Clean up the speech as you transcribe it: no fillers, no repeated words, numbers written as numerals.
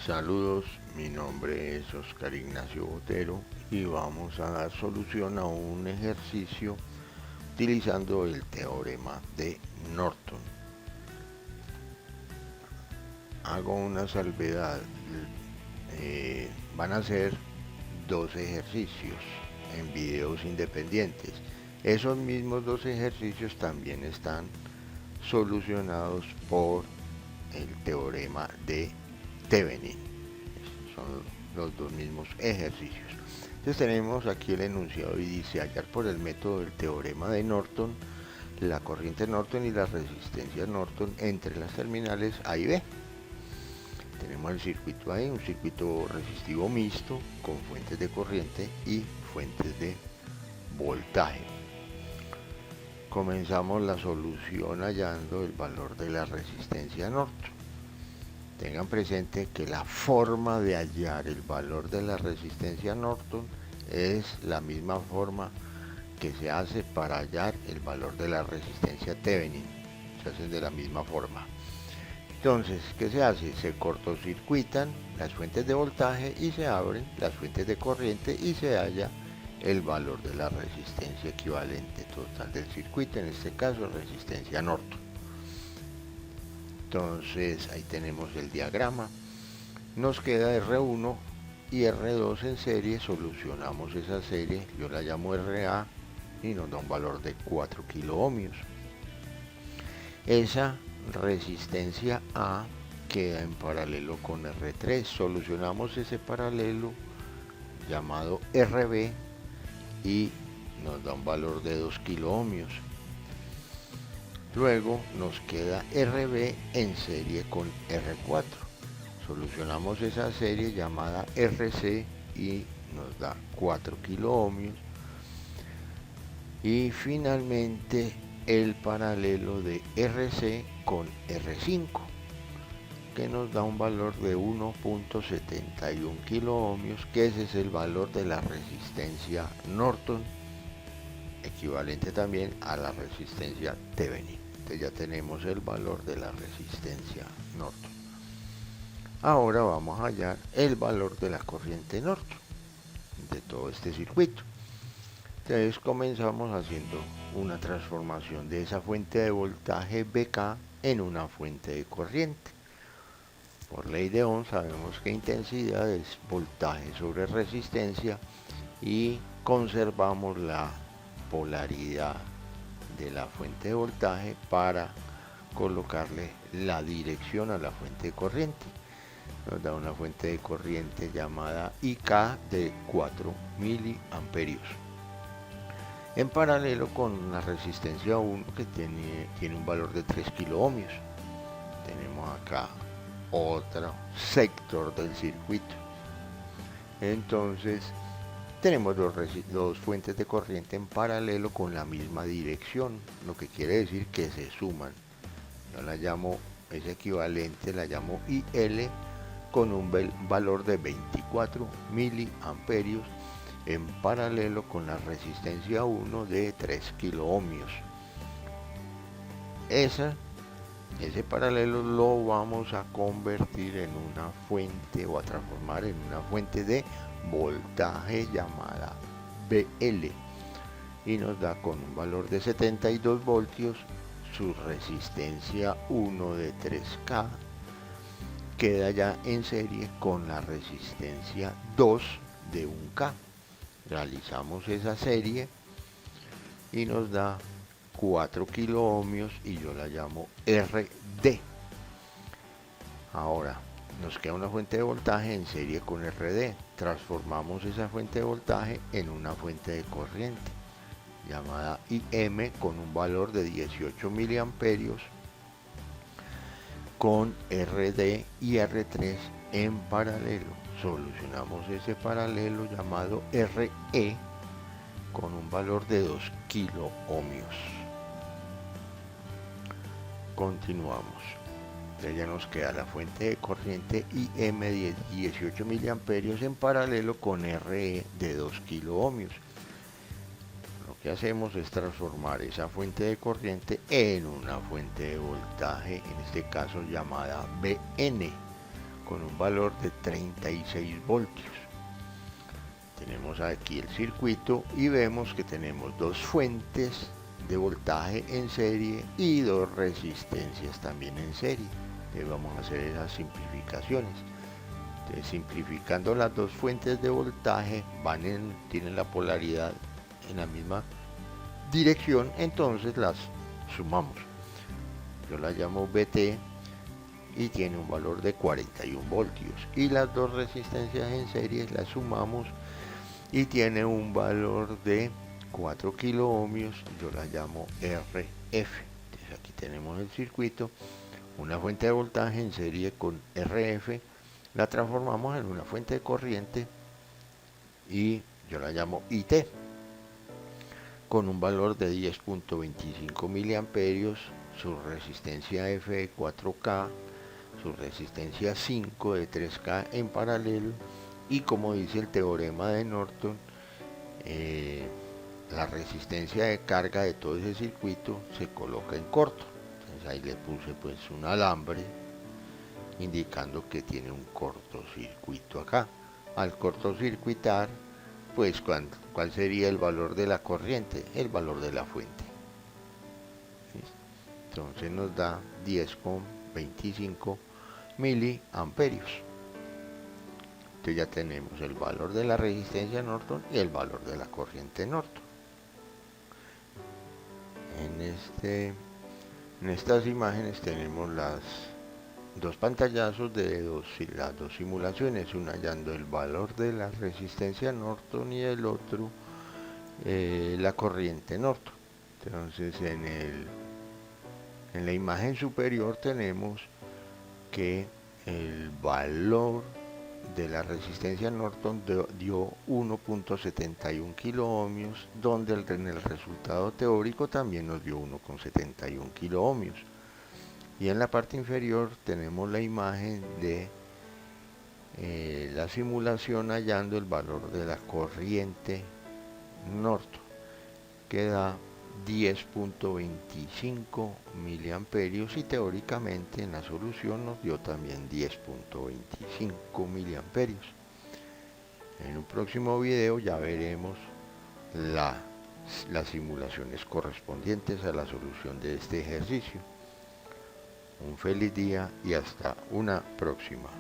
Saludos, mi nombre es Oscar Ignacio Botero y vamos a dar solución a un ejercicio utilizando el teorema de Norton. Hago una salvedad, van a ser dos ejercicios en videos independientes. Esos mismos dos ejercicios también están solucionados por el teorema de Thevenin. Son los dos mismos ejercicios. Entonces tenemos aquí el enunciado y dice: hallar por el método del teorema de Norton la corriente Norton y la resistencia Norton entre las terminales A y B. Tenemos el circuito ahí, un circuito resistivo mixto con fuentes de corriente y fuentes de voltaje. Comenzamos la solución hallando el valor de la resistencia Norton. Tengan presente que la forma de hallar el valor de la resistencia Norton es la misma forma que se hace para hallar el valor de la resistencia Thevenin. Se hacen de la misma forma. Entonces, ¿qué se hace? Se cortocircuitan las fuentes de voltaje y se abren las fuentes de corriente y se halla el valor de la resistencia equivalente total del circuito, en este caso resistencia Norton. Entonces ahí tenemos el diagrama. Nos queda R1 y R2 en serie. Solucionamos esa serie, yo la llamo RA y nos da un valor de 4 kiloohmios. Esa resistencia A queda en paralelo con R3. Solucionamos ese paralelo llamado RB y nos da un valor de 2 kiloohmios. Luego nos queda RB en serie con R4. Solucionamos esa serie llamada RC y nos da 4 kiloohmios. Y finalmente el paralelo de RC con R5, que nos da un valor de 1.71 kiloohmios, que ese es el valor de la resistencia Norton, equivalente también a la resistencia Thevenin. Entonces ya tenemos el valor de la resistencia Norton. Ahora vamos a hallar el valor de la corriente Norton de todo este circuito. Entonces comenzamos haciendo una transformación de esa fuente de voltaje BK en una fuente de corriente. Por ley de Ohm sabemos que intensidad es voltaje sobre resistencia y conservamos la polaridad de la fuente de voltaje para colocarle la dirección a la fuente de corriente. Nos da una fuente de corriente llamada IK de 4 miliamperios. En paralelo con la resistencia 1 que tiene un valor de 3 kiloohmios. Tenemos acá otro sector del circuito. Entonces tenemos dos fuentes de corriente en paralelo con la misma dirección, lo que quiere decir que se suman. Yo la llamo, es equivalente, la llamo IL con un valor de 24 miliamperios en paralelo con la resistencia 1 de 3 kiloohmios. Ese paralelo lo vamos a convertir en una fuente o a transformar en una fuente de voltaje llamada BL y nos da con un valor de 72 voltios. Su resistencia 1 de 3K queda ya en serie con la resistencia 2 de 1K. Realizamos esa serie y nos da 4 kiloohmios y yo la llamo RD. Ahora nos queda una fuente de voltaje en serie con RD. Transformamos esa fuente de voltaje en una fuente de corriente llamada IM con un valor de 18 miliamperios con RD y R3 en paralelo. Solucionamos ese paralelo llamado RE con un valor de 2 kiloohmios. Continuamos. Ya nos queda la fuente de corriente IM de 18 miliamperios en paralelo con RE de 2 kiloohmios. Lo que hacemos es transformar esa fuente de corriente en una fuente de voltaje, en este caso llamada BN, con un valor de 36 voltios. Tenemos aquí el circuito y vemos que tenemos dos fuentes de voltaje en serie y dos resistencias también en serie. Entonces vamos a hacer esas simplificaciones. Entonces, simplificando las dos fuentes de voltaje tienen la polaridad en la misma dirección, entonces las sumamos. Yo la llamo BT y tiene un valor de 41 voltios. Y las dos resistencias en serie las sumamos y tiene un valor de 4 kilo ohmios, yo la llamo RF. Entonces aquí tenemos el circuito, una fuente de voltaje en serie con RF, la transformamos en una fuente de corriente y yo la llamo IT, con un valor de 10.25 miliamperios, su resistencia F de 4K, su resistencia 5 de 3K en paralelo, y como dice el teorema de Norton, la resistencia de carga de todo ese circuito se coloca en corto. Entonces ahí le puse pues un alambre indicando que tiene un cortocircuito acá. Al cortocircuitar, pues ¿cuál sería el valor de la corriente? El valor de la fuente. Entonces nos da 10.25 miliamperios. Entonces ya tenemos el valor de la resistencia Norton y el valor de la corriente Norton. En estas imágenes tenemos las dos pantallazos de las dos simulaciones, una hallando el valor de la resistencia Norton y el otro la corriente Norton. Entonces en la imagen superior tenemos que el valor de la resistencia Norton dio 1.71 kilo ohmios, donde en el resultado teórico también nos dio 1.71 kilo ohmios. Y en la parte inferior tenemos la imagen de la simulación hallando el valor de la corriente Norton, que da 10.25 miliamperios, y teóricamente en la solución nos dio también 10.25 miliamperios. En un próximo video ya veremos las simulaciones correspondientes a la solución de este ejercicio. Un feliz día y hasta una próxima.